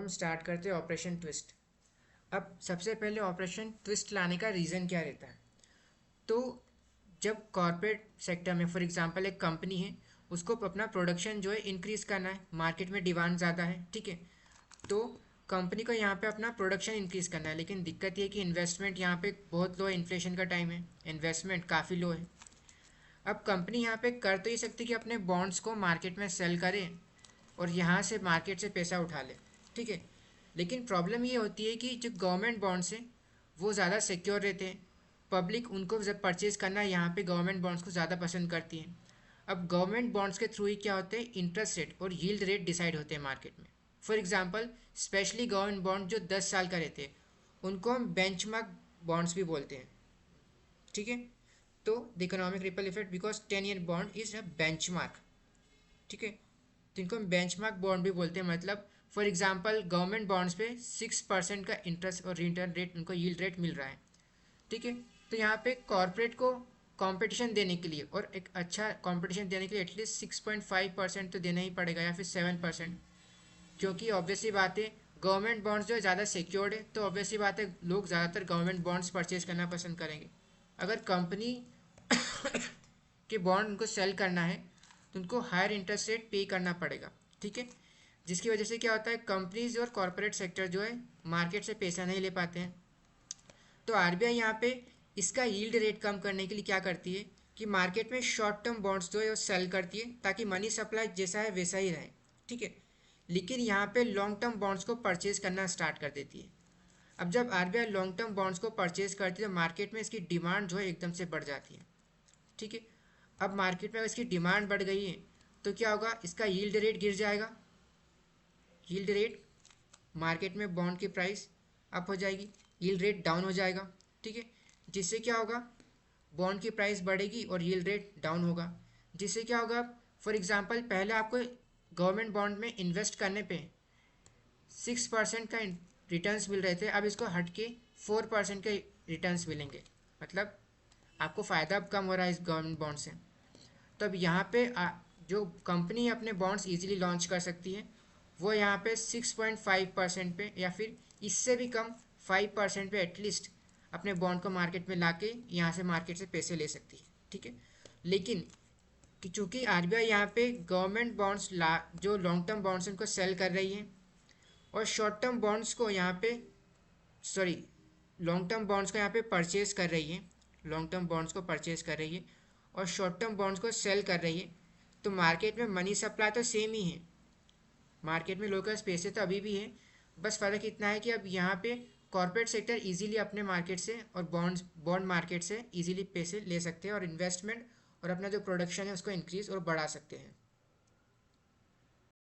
हम स्टार्ट करते हैं ऑपरेशन ट्विस्ट। अब सबसे पहले ऑपरेशन ट्विस्ट लाने का रीज़न क्या रहता है? तो जब कॉर्पोरेट सेक्टर में फॉर एग्जांपल एक कंपनी है, उसको अपना प्रोडक्शन जो है इंक्रीज़ करना है, मार्केट में डिमांड ज़्यादा है, ठीक है। तो कंपनी को यहाँ पे अपना प्रोडक्शन इंक्रीज़ करना है, लेकिन दिक्कत ये है कि इन्वेस्टमेंट यहाँ पे बहुत लो है, इन्फ्लेशन का टाइम है, इन्वेस्टमेंट काफ़ी लो है। अब कंपनी यहाँ पे कर तो ये सकती कि अपने बॉन्ड्स को मार्केट में सेल करे और यहाँ से मार्केट से पैसा उठा ले, ठीक है। लेकिन प्रॉब्लम ये होती है कि जो गवर्नमेंट बॉन्ड्स हैं वो ज़्यादा सिक्योर रहते हैं, पब्लिक उनको जब परचेज़ करना यहाँ पे गवर्नमेंट बॉन्ड्स को ज़्यादा पसंद करती है। अब गवर्नमेंट बॉन्ड्स के थ्रू ही क्या होते हैं, इंटरेस्ट रेट और यील्ड रेट डिसाइड होते हैं मार्केट में। For example specially government bond जो 10 साल का रहते हैं उनको हम बेंचमार्क बॉन्ड्स भी बोलते हैं, ठीक है। तो the economic ripple effect because 10 year bond is a benchmark, ठीक है। तो इनको हम बेंचमार्क बॉन्ड भी बोलते हैं। मतलब फॉर एग्जांपल गवर्नमेंट बॉन्ड्स पे 6% का इंटरेस्ट और रिटर्न रेट उनको यील्ड रेट मिल रहा है, ठीक है। तो यहाँ पे कॉर्पोरेट को कंपटीशन देने के लिए और एक अच्छा कंपटीशन देने के लिए एटलीस्ट 6.5% तो देना ही पड़ेगा या फिर 7%, क्योंकि ऑब्वियसली बात है गवर्नमेंट बॉन्ड्स जो है ज़्यादा सिक्योर्ड है, तो ऑब्वियसली बात है लोग ज़्यादातर गवर्नमेंट बॉन्ड्स परचेज करना पसंद करेंगे। अगर कंपनी के बॉन्ड उनको सेल करना है तो उनको हायर इंटरेस्ट रेट पे करना पड़ेगा, ठीक है। जिसकी वजह से क्या होता है, कंपनीज और कॉरपोरेट सेक्टर जो है मार्केट से पैसा नहीं ले पाते हैं। तो आरबीआई यहाँ पे इसका यील्ड रेट कम करने के लिए क्या करती है कि मार्केट में शॉर्ट टर्म बॉन्ड्स जो है वो सेल करती है ताकि मनी सप्लाई जैसा है वैसा ही रहे, ठीक है। लेकिन यहाँ पे लॉन्ग टर्म बॉन्ड्स को परचेज करना स्टार्ट कर देती है। अब जब आरबीआई लॉन्ग टर्म बॉन्ड्स को परचेज करती है तो मार्केट में इसकी डिमांड जो है एकदम से बढ़ जाती है, ठीक है। अब मार्केट में अगर इसकी डिमांड बढ़ गई है तो क्या होगा, इसका यील्ड रेट गिर जाएगा। यील्ड रेट मार्केट में बॉन्ड की प्राइस अप हो जाएगी, यील्ड रेट डाउन हो जाएगा, ठीक है। जिससे क्या होगा, बॉन्ड की प्राइस बढ़ेगी और यील्ड रेट डाउन होगा। जिससे क्या होगा, फॉर एग्जांपल पहले आपको गवर्नमेंट बॉन्ड में इन्वेस्ट करने पे 6% का रिटर्न्स मिल रहे थे, अब इसको हट के 4% के रिटर्न्स मिलेंगे। मतलब आपको फ़ायदा अब कम हो रहा है इस गवर्नमेंट बॉन्ड से। तो अब यहाँ पे जो कंपनी अपने बॉन्ड्स इजीली लॉन्च कर सकती है वो यहाँ पे 6.5% पे या फिर इससे भी कम 5% पे एटलीस्ट अपने बॉन्ड को मार्केट में लाके यहाँ से मार्केट से पैसे ले सकती है, ठीक है। लेकिन कि चूँकि आरबीआई यहाँ पे गवर्नमेंट बॉन्ड्स ला जो लॉन्ग टर्म बॉन्ड्स उनको सेल कर रही है और शॉर्ट टर्म बॉन्ड्स को यहाँ पे सॉरी लॉन्ग टर्म बॉन्ड्स को यहाँ पे परचेज कर रही है, लॉन्ग टर्म बॉन्ड्स को परचेज कर रही है और शॉर्ट टर्म बॉन्ड्स को सेल कर रही है, तो मार्केट में मनी सप्लाई तो सेम ही है, मार्केट में लोगों के पास पैसे तो अभी भी है। बस फ़र्क इतना है कि अब यहाँ पे कॉर्पोरेट सेक्टर इजीली अपने मार्केट से और बॉन्ड मार्केट से इजीली पैसे ले सकते हैं और इन्वेस्टमेंट और अपना जो प्रोडक्शन है उसको इंक्रीज और बढ़ा सकते हैं।